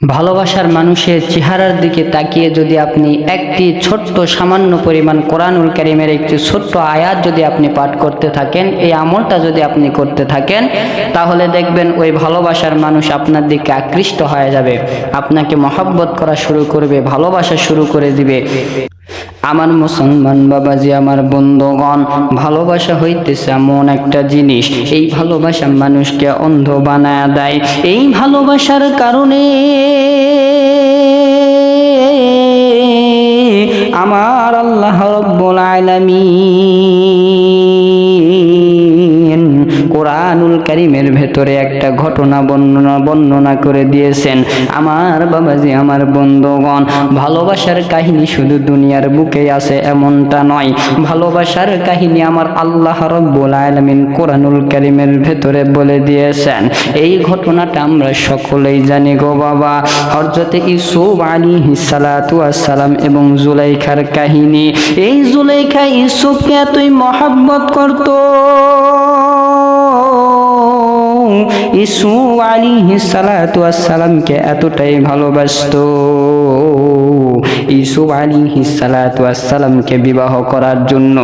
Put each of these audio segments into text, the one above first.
ভালোবাসার মানুষের চেহারার দিকে তাকিয়ে যদি আপনি একটি ছোট্ট সামান্য পরিমাণ কোরআনুল কারীমের একটি ছোট্ট আয়াত যদি আপনি পাঠ করতে থাকেন, এই আমলটা যদি আপনি করতে থাকেন, তাহলে দেখবেন ওই ভালোবাসার মানুষ আপনার দিকে আকৃষ্ট হয়ে যাবে, আপনাকে মহব্বত করা শুরু করবে, ভালোবাসা শুরু করে দিবে। আমার মুসলমান বাবাজি, আমার বন্ধুগণ, ভালোবাসা হইতেছে এমন একটা জিনিস, এই ভালোবাসা মানুষকে অন্ধ বানায় দেয়। এই ভালোবাসার কারণে আমার আল্লাহ রাব্বুল আলামিন কোরআনুল কারীমের ভেতরে একটা ঘটনা বর্ণনা করে দিয়েছেন। আমার বাবাজি, আমার বন্ধুগণ, ভালোবাসার কাহিনী শুধু দুনিয়ার বুকে আছে এমনটা নয়, ভালোবাসার কাহিনী আমার আল্লাহ রাব্বুল আলামিন কোরআনুল কারীমের ভেতরে বলে দিয়েছেন। এই ঘটনাটা আমরা সকলেই জানি গো বাবা, হযরত ইউসুফ আলাইহিস সালাতু ওয়াস সালাম এবং জুলাইখার কাহিনী। এই জুলাইখা ইউসুফকে এতই মহব্বত করত, ইউসুফ আলাইহিস সালাতু ওয়াস সালামকে এতটাই ভালোবাসতো, ইউসুফ আলাইহিস সালাতু ওয়াস সালামকে বিবাহ করার জন্য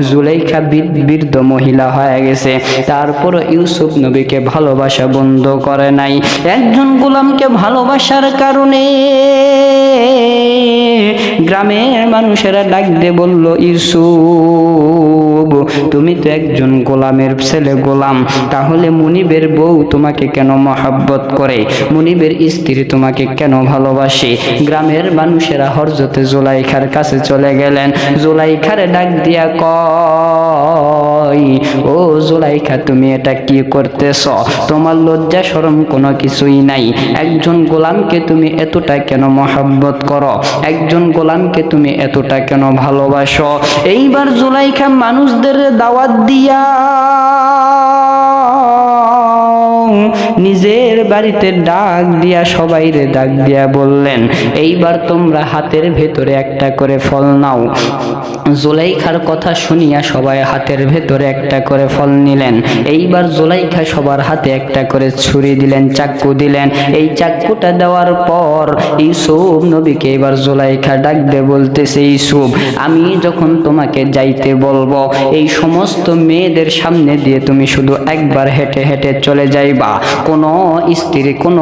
জুলাইখা বৃদ্ধ মহিলা হয়ে গেছে, তারপর ইউসুফ নবীকে ভালোবাসা বন্ধ করে নাই। একজন গোলামকে ভালোবাসার কারণে গ্রামের মানুষেরা ডাক দিয়ে বলল, ইউসুফ, তুমি তো একজন গোলামের ছেলে, গোলাম, তাহলে মুনিবের বউ তোমাকে কেন মহব্বত করে, মুনিবের স্ত্রী তোমাকে কেন ভালোবাসে? গ্রামের মানুষেরা হযরত জুলাইখার কাছে চলে গেলেন, জুলাইখারে ডাক দিয়া কয়, ও জুলাইখা, তুমি এটা কি করতেছ? তোমার লজ্জা শরম কোনো কিছুই নাই। একজন গোলামকে তুমি এতটা কেন মহব্বত করো? একজন গোলামকে তুমি এতটা কেন ভালোবাসো? এইবার জুলাইখা মানুষদের দাওয়াত দিয়া নিজের বাড়িতে ডাক দিয়া সবাইরে ডাক দিয়া বললেন, এইবার তোমরা হাতের ভেতরে একটা করে ফল নাও। জুলাইখার কথা শুনিয়া সবাই হাতের ভেতরে একটা করে ফল নিলেন। এইবার জুলাইখা সবার হাতে একটা করে ছুরি দিলেন, চাকু দিলেন। এই চাকুটা দেওয়ার পর ইউসুফ নবীকে এবার জুলাইখা ডাক দিয়ে বলতেছে, ইউসুফ, আমি যখন তোমাকে যাইতে বলবো, এই সমস্ত মেয়েদের সামনে দিয়ে তুমি শুধু একবার হেঁটে হেঁটে চলে যাইবা, কোনো স্ত্রী কোনো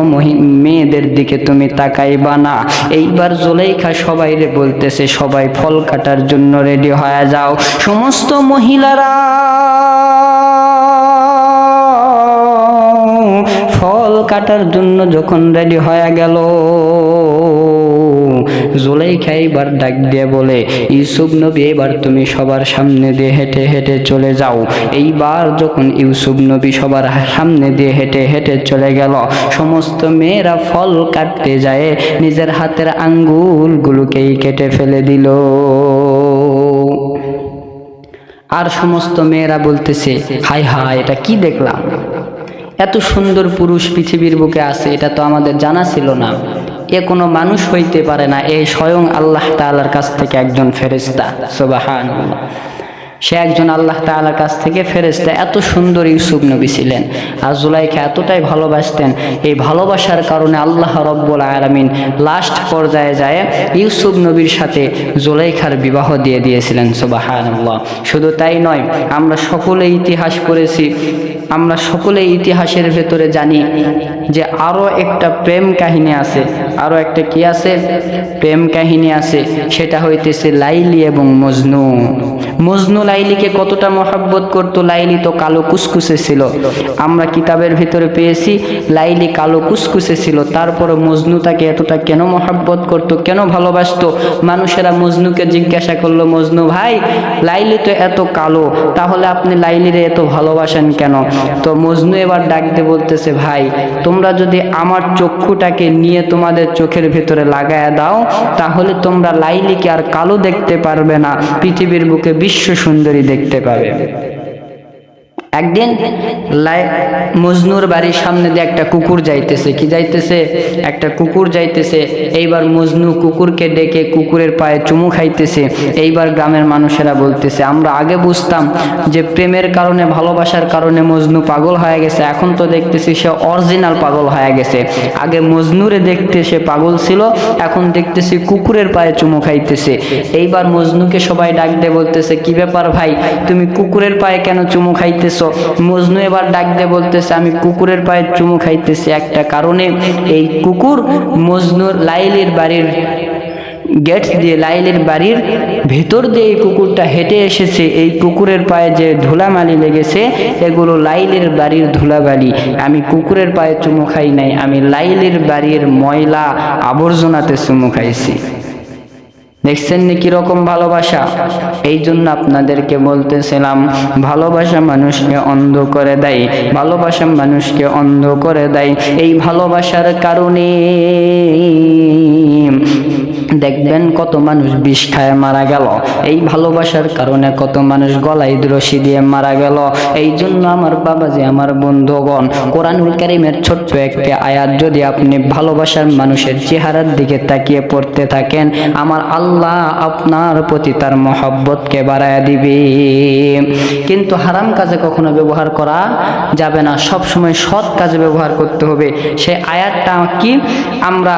মেয়েদের দিকে তুমি তাকাইবা না। এইবার জুলাইখা সবাইরে বলতেছে, সবাই ফল কাটার জন্য রেডি হয়ে যাও। সমস্ত মহিলারা ফল কাটার জন্য যখন রেডি হয়ে গেল, জুলাইখা এবার ডাক দিয়ে বলে, ইউসুফ নবী, এবার তুমি সবার সামনে দিয়ে হেঁটে হেঁটে চলে যাও। এইবার যখন ইউসুফ নবী সবার সামনে দিয়ে হেঁটে হেঁটে চলে গেল, সমস্ত মেয়েরা ফল কাটতে যায় নিজের হাতের আঙ্গুলগুলোকেই কেটে ফেলে দিল। আর সমস্ত মেয়েরা বলতেছে, হায় হায়, এটা কি দেখলাম? এত সুন্দর পুরুষ পৃথিবীর বুকে আছে, এটা তো আমাদের জানা ছিল না। এ কোনো মানুষ হইতে পারে না, এ স্বয়ং আল্লাহ তাআলার কাছ থেকে একজন ফেরেশতা। সুবহানাল্লাহ, সে একজন আল্লাহ তাআলার কাছ থেকে ফেরেশতা। এত সুন্দর ইউসুফ নবী ছিলেন, আর জুলাইখা এতটাই ভালোবাসতেন। এই ভালোবাসার কারণে আল্লাহ রাব্বুল আলামিন লাস্ট পর্যায়ে যায় ইউসুফ নবীর সাথে জুলাইখার বিবাহ দিয়ে দিয়েছিলেন। সুবহানাল্লাহ। শুধু তাই নয়, আমরা সকলে ইতিহাস পড়েছি, আমরা সকলে ইতিহাসের ভেতরে জানি যে আরো একটা প্রেম কাহিনী আছে, আরো একটা কি আছে? প্রেম কাহিনী আছে। সেটা হইতেছে লাইলি এবং মজনু। মজনু লাইলিকে কতটা মহব্বত করত। লাইলি তো কালো কুসকুসে ছিল, আমরা কিতাবের ভিতরে পেয়েছি লাইলি কালো কুসকুসে ছিল, তারপরে মজনু তাকে এতটা কেন মহব্বত করত, কেন ভালোবাসতো? মানুষেরা মজনুকে জিজ্ঞাসা করলো, মজনু ভাই, লাইলি তো এত কালো, তাহলে আপনি লাইলিরে এত ভালোবাসেন কেন? তো মজনু এবার ডাক দিয়ে বলতেছে, ভাই, তোমরা যদি আমার চক্ষুটাকে নিয়ে তোমাদের চোখের ভেতরে লাগায়া দাও, তাহলে তোমরা লাইলিকে আর কালো দেখতে পারবে না, পৃথিবীর বুকে বিশ্ব সুন্দরী দেখতে পাবে। একদিন মজনুর বাড়ির সামনে দিয়ে একটা কুকুর যাইতেছে, কি যাইতেছে, একটা কুকুর যাইতেছে। এইবার মজনু কুকুরকে ডেকে কুকুরের পায়ে চুমু খাইতেছে। এইবার গ্রামের মানুষেরা বলতেছে, আমরা আগে বুঝতাম যে প্রেমের কারণে, ভালোবাসার কারণে মজনু পাগল হয়ে গেছে, এখন তো দেখতেছি সে অরিজিনাল পাগল হয়ে গেছে। আগে মজনুরে দেখতে সে পাগল ছিল, এখন দেখতেছি কুকুরের পায়ে চুমু খাইতেছে। এইবার মজনুকে সবাই ডাক দিয়ে বলতেছে, কি ব্যাপার ভাই, তুমি কুকুরের পায়ে কেন চুমু খাইতেছো? মজনু এবার ডাক দিয়ে বলতেছে, আমি কুকুরের পায়ে চুমু খাইতেছি একটা কারণে, এই কুকুর মজনুর লাইলির বাড়ির গেট দিয়ে, লাইলির বাড়ির ভেতর দিয়ে এই কুকুরটা হেঁটে এসেছে। এই কুকুরের পায়ে যে ধুলামালি লেগেছে এগুলো লাইলির বাড়ির ধুলাবালি। আমি কুকুরের পায়ে চুমু খাই নাই, আমি লাইলির বাড়ির ময়লা আবর্জনাতে চুমু খাইছি। দেখছেন নি কিরকম ভালোবাসা? এই জন্য আপনাদেরকে বলতেছিলাম, ভালোবাসা মানুষকে অন্ধ করে দেয়, ভালোবাসা মানুষকে অন্ধ করে দেয়। এই ভালোবাসার কারণে দেখবেন কত মানুষ বিষ খায় মারা গেল, এই ভালোবাসার কারণে কত মানুষ গলায় রশি দিয়ে মারা গেল। এই জন্য আমার বাবাজি, আমার বন্ধুগণ, কোরআনুল কারীমের ছোট্ট একটি আয়াত যদি আপনি ভালোবাসার মানুষের চেহারার দিকে তাকিয়ে পড়তে থাকেন, আমার আল্লাহ আপনার প্রতি তার মহব্বতকে বাড়ায় দিবে। কিন্তু হারাম কাজে কখনো ব্যবহার করা যাবে না, সব সময় সৎ কাজে ব্যবহার করতে হবে। সেই আয়াতটা কি, আমরা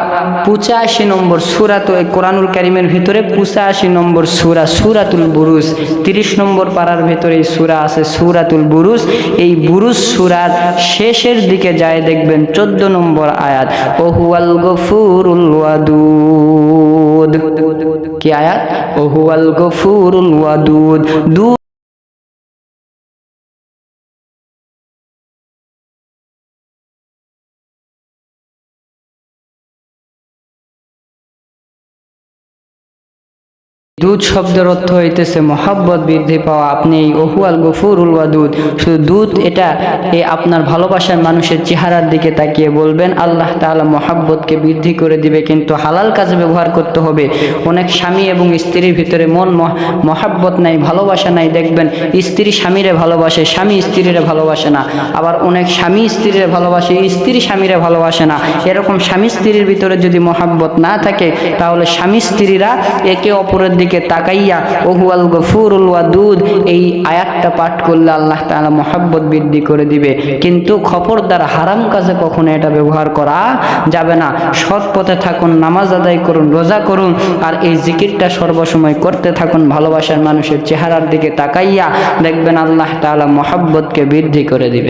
85 নম্বর সূরা, তো কোরআনুল কারীমের ভিতরে 85 নম্বর সূরা, সূরাতুল বুরুজ, 30 নম্বর পারার ভিতরে এই সূরা আছে, সূরাতুল বুরুজ। এই বুরুজ সূরার শেষের দিকে যায় দেখবেন 14 নম্বর আয়াত, ও হুয়াল গফুরুল ওয়াদুদ। কি আয়াত? ও হুয়াল গফুরুল ওয়াদুদ। দুধ শব্দের অর্থ হইতেছে মহব্বত বৃদ্ধি পাওয়া। আপনি এই ওহুয়াল গফুরুল ওয়াদুদ, শুধু দুধ, এটা আপনার ভালোবাসার মানুষের চেহারার দিকে তাকিয়ে বলবেন, আল্লাহ তাআলা মহব্বতকে বৃদ্ধি করে দিবে। কিন্তু হালাল কাজে ব্যবহার করতে হবে। অনেক স্বামী এবং স্ত্রীর ভিতরে মহব্বত নাই, ভালোবাসা নাই। দেখবেন স্ত্রী স্বামীরে ভালোবাসে, স্বামী স্ত্রীরে ভালোবাসে না। আবার অনেক স্বামী স্ত্রীরে ভালোবাসে, স্ত্রী স্বামীরে ভালোবাসে না। এরকম স্বামী স্ত্রীর ভিতরে যদি মহব্বত না থাকে, তাহলে স্বামী স্ত্রীরা একে অপরের দিকে তাকাইয়া ওহুয়াল গফুরুল ওয়াদুদ এই আয়াতটা পাঠ করলে আল্লাহ তাআলা মহব্বত বৃদ্ধি করে দিবে। কিন্তু খবরদার হারাম কাজে কখনো এটা ব্যবহার করা যাবে না। সৎ পথে থাকুন, নামাজ আদায় করুন, রোজা করুন, আর এই জিকিরটা সর্বসময় করতে থাকুন। ভালোবাসার মানুষের চেহারার দিকে তাকাইয়া দেখবেন আল্লাহ তাআলা মহব্বতকে বৃদ্ধি করে দিবে।